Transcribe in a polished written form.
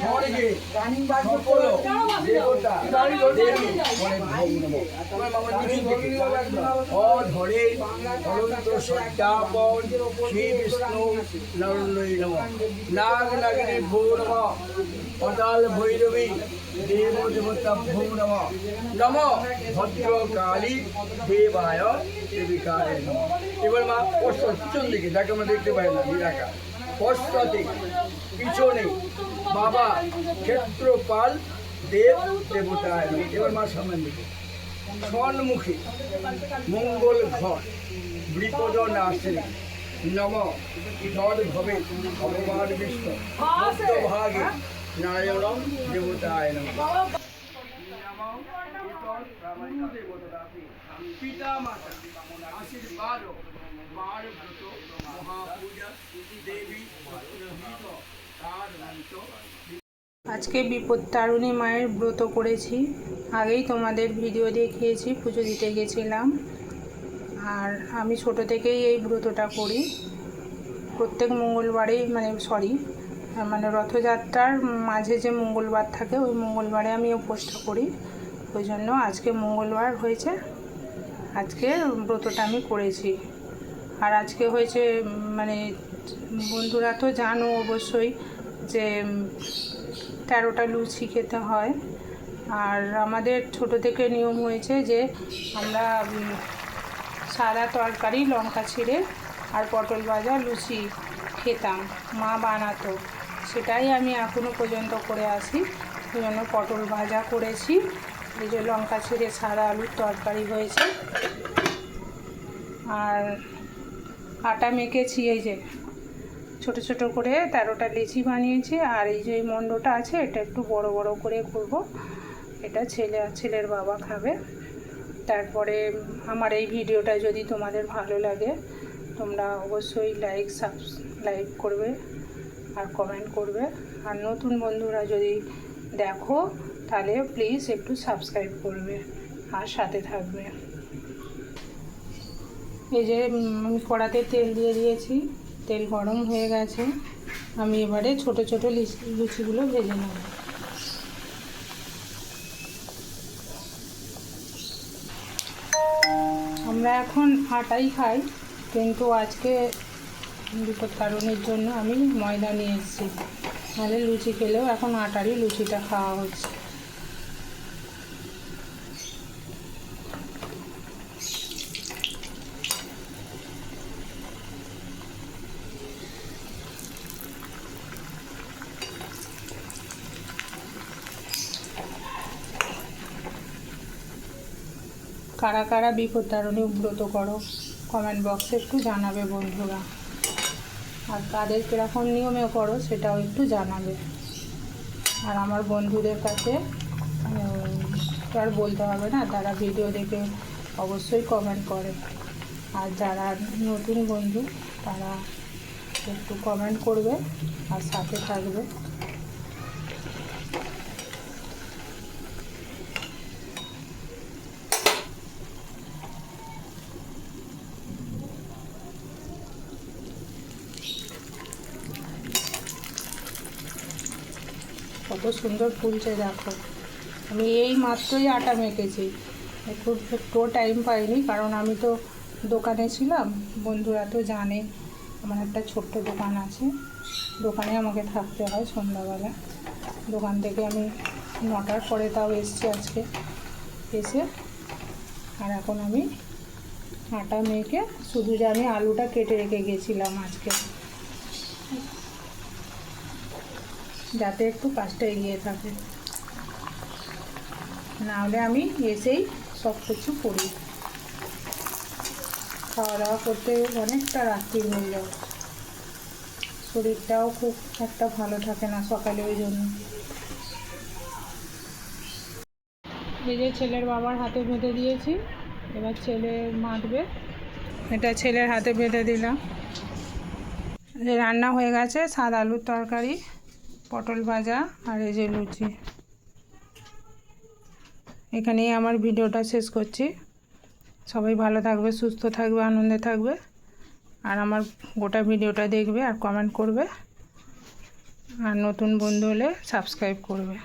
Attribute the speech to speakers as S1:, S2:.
S1: স্বর্গে সকল দেবতা দেবী অধরে অনন্ত সত্যাপন শ্রী বিষ্ণু নরণৈ নম নাগ নাগিনী ভো নম অকাল ভৈরবী দেব দেবতা ভো নম নম ভদ্রকালী দেবায় দেবিকায় নম। এবার মা পশ্চাৎ পিছন দিকে যাকে আমরা দেখতে পাই না নিরাকার পশ্চাতে পিছনে বাবা ক্ষেত্রপাল দেব দেবতায় নম। এবার মা সামনের দিকে সম্মুখে মঙ্গল ঘর বিপদ নাশিনী নম ঝড় ভবে ভগবান বিষ্ণু ভাগে নারায়ণম দেবতায় নম। পিতা মাতা আশীর্বাদ মার ব্রত মহাপূজা দেবী
S2: আজকে বিপত্তারিণী মায়ের ব্রত করেছি। আগেই তোমাদের ভিডিও দেখিয়েছি, পুজো দিতে গেছিলাম। আর আমি ছোট থেকেই এই ব্রতটা করি প্রত্যেক মঙ্গলবারে, মানে রথযাত্রার মাঝে যে মঙ্গলবার থাকে ওই মঙ্গলবারে আমি উপোসটা করি। ওই জন্য আজকে মঙ্গলবার হয়েছে, আজকে ব্রতটা আমি করেছি। আর আজকে হয়েছে মানে বন্ধুরা তো জানো অবশ্যই যে 13টা লুচি খেতে হয়। আর আমাদের ছোট থেকে নিয়ম হয়েছে যে আমরা সাদা তরকারি, লঙ্কা ছিঁড়ে আর পটল ভাজা লুচি খেতাম, মা বানাতো, সেটাই আমি এখনও পর্যন্ত করে আসি। সেই জন্য পটল ভাজা করেছি, এই যে লঙ্কা ছিঁড়ে সাদা আলুর তরকারি হয়েছে। আর আটা মেখেছি, এই যে ছোট ছোট করে 13টা লিচি বানিয়েছি। আর এই যে মন্ডটা আছে এটা একটু বড় বড় করে করব, এটা ছেলের বাবা খাবে। তারপরে আমার এই ভিডিওটা যদি তোমাদের ভালো লাগে তোমরা অবশ্যই লাইক করবে আর কমেন্ট করবে। আর নতুন বন্ধুরা যদি দেখো তাহলে প্লিজ একটু সাবস্ক্রাইব করবে আর সাথে থাকবে। এই যে আমি কড়াতে তেল দিয়ে দিয়েছি, তেল গরম হয়ে গেছে। আমি এবারে ছোট ছোট লুচিগুলো ভেজে নেব। আমরা এখন আটাই খাই, কিন্তু আজকে বিপত্তারিণীর জন্য আমি ময়দা নিয়ে এসেছি, নাহলে লুচি খেলেও এখন আটারই লুচিটা খাওয়া হচ্ছে। কারা কারা বিপত্তারিণী ব্রত করো কমেন্ট বক্সে একটু জানাবে বন্ধুরা। আর কাদের কীরকম নিয়মে করো সেটাও একটু জানাবে। আর আমার বন্ধুদের কাছে তো আর বলতে হবে না, তারা ভিডিও দেখে অবশ্যই কমেন্ট করে। আর যারা নতুন বন্ধু তারা একটু কমেন্ট করবে আর সাথে থাকবে। কত সুন্দর ফুলছে দেখো। আমি এই মাত্রই আটা মেখেছি, একটু টাইম পাইনি, কারণ আমি তো দোকানে ছিলাম। বন্ধুরা তো জানে আমার একটা ছোট্ট দোকান আছে, দোকানে আমাকে থাকতে হয় সন্ধ্যাবেলা। দোকান থেকে আমি 9টার পরে তাও এসছি আজকে, এসে আর এখন আমি আটা মেখে শুধু যে আমি আলুটা কেটে রেখে গেছিলাম আজকে, যাতে একটু কাজটা এগিয়ে থাকে, নাহলে আমি এসেই সব কিছু করি। খাওয়া দাওয়া করতে অনেকটা রাত্রি হয়ে যায়, শরীরটাও খুব একটা ভালো থাকে না সকালে, ওই জন্য। এই যে ছেলের বাবার হাতে বেঁধে দিয়েছি, এবার ছেলে মাখবে। এটা ছেলের হাতে বেঁধে দিলাম। রান্না হয়ে গেছে, সাদা আলুর তরকারি, পটল ভাজা আর এই যে লুচি। এখানেই আমার ভিডিওটা শেষ করছি। সবাই ভালো থাকবে, সুস্থ থাকবে, আনন্দে থাকবে। আর আমার গোটা ভিডিওটা দেখবে আর কমেন্ট করবে। আর নতুন বন্ধু হলে সাবস্ক্রাইব করবে।